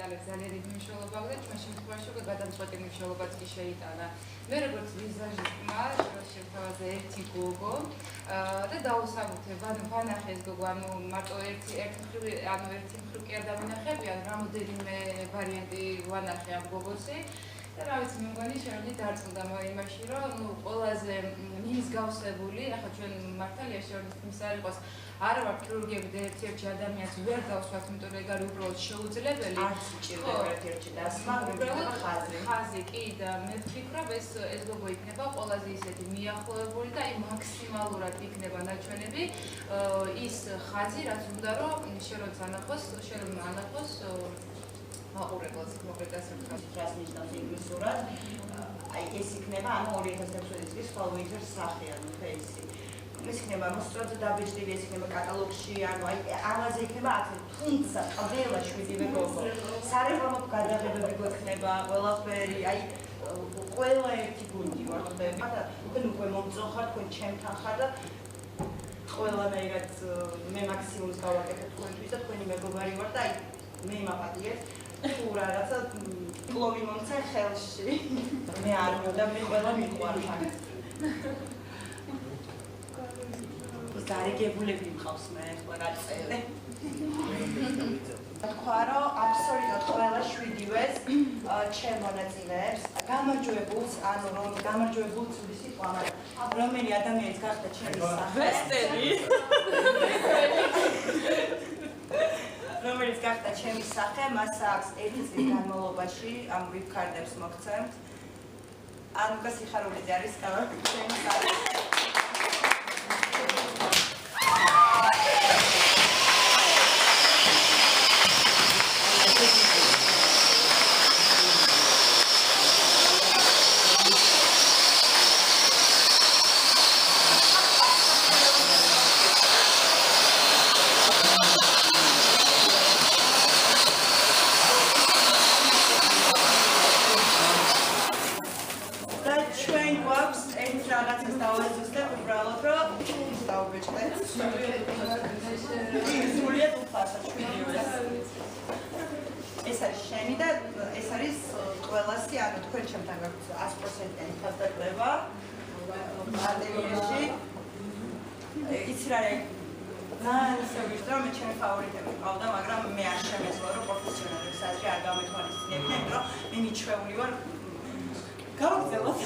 დეტალებს ძალიან დიდი მნიშვნელობა აქვს და ჩვენ შემთხვევაში უკვე გადამწყვეტი მნიშვნელობაც კი შეიტანა. მე როგორც ვიზაჟისტმა შევთავაზე ერთი გოგო და დავუსაბუთე ვანახე ეს გოგო, ანუ მარტო ერთი მხრივ კი არ დავინახებიან, რამოდენიმე ვარიანტი ვანახე ამ გოგოსი. და რა ვიცი, მე მგონი შევედი დარწმუნდა იმაში, რომ ყველაზე მიმსგავსებული, ახლა ჩვენ მართალია შევედის არ იყოს, არა ვარ ქირურგები და ერთ-ერთი ადამიანს ვერ დავსვათ, იმიტომ რომ ეგ არის უბრალოდ შეუძლებელი. არც უჭირდება ერთ-ერთი დასმა, უბრალოდ ხაზი. ხაზი კი და მე ვფიქრობ ეს გოგო იქნება ყველაზე ისეთი მიახლოებული და მაქსიმალურად იქნება ნაჩვენები ის ხაზი, რაც უნდა რომ შენ როცა ანახოს მაყურებელს მოკლედ რას ნიშნავს ინგლისურად? აი ეს იქნება ანუ 2016 წლის fall winter სახე, ანუ ფეისი. ეს იქნება მოსწრაფზე დაბეჭდილი, ეს იქნება კატალოგში, ანუ აი ამაზე იქნება 10, თუმცა ყველა 7-ვე გოგო. სარეკლამო გადაღებები გვექნება, ყველაფერი, აი ყველა ერთი გუნდი ვარხდები. და თქვენ უკვე მომწონხართ, თქვენ ჩემთან ხართ და ყველანაირად მე მაქსიმუმს გავაკეთებ თქვენთვის და თქვენი მეგობარი ვარ და აი მე იმაპატიეთ. თუ რაღაცა კლოვი მომცე ხელში. მე არ მოდა, მე ყველა მიყვარხარ. გარიგებულები მყავს მე ახლა გაწელე. თქვა რომ აბსოლუტურად ყველა 7-ვეს ჩემ მონაწილეებს გამარჯვებულს, ანუ რომ გამარჯვებულს უდის სიტყვა, მაგრამ რომელი ადამიანის გახდა ჩემი სახელი. რომელიც გახდა ჩემი სახე, მას აქვს 1 წლის განმავლობაში ამ ვიფ-ქარდებს მოგცემთ. ანუკა სიხარულიძე არის ჩემი სახე. ეს არის შენი და ეს არის ყველასი, ანუ თქვენ ჩემთან გაქვთ 100%-იანი ხაზდაკლება ატელიეში. იცი რა არის? ისე რომ მე ჩემი ფავორიტები მყავდა, მაგრამ მე არ შემეძლო რომ პროფესიონალებს ასე არ გამეთვალისწინებინე, რომ მე მიჩვეული ვარ გავაგზავნოთ.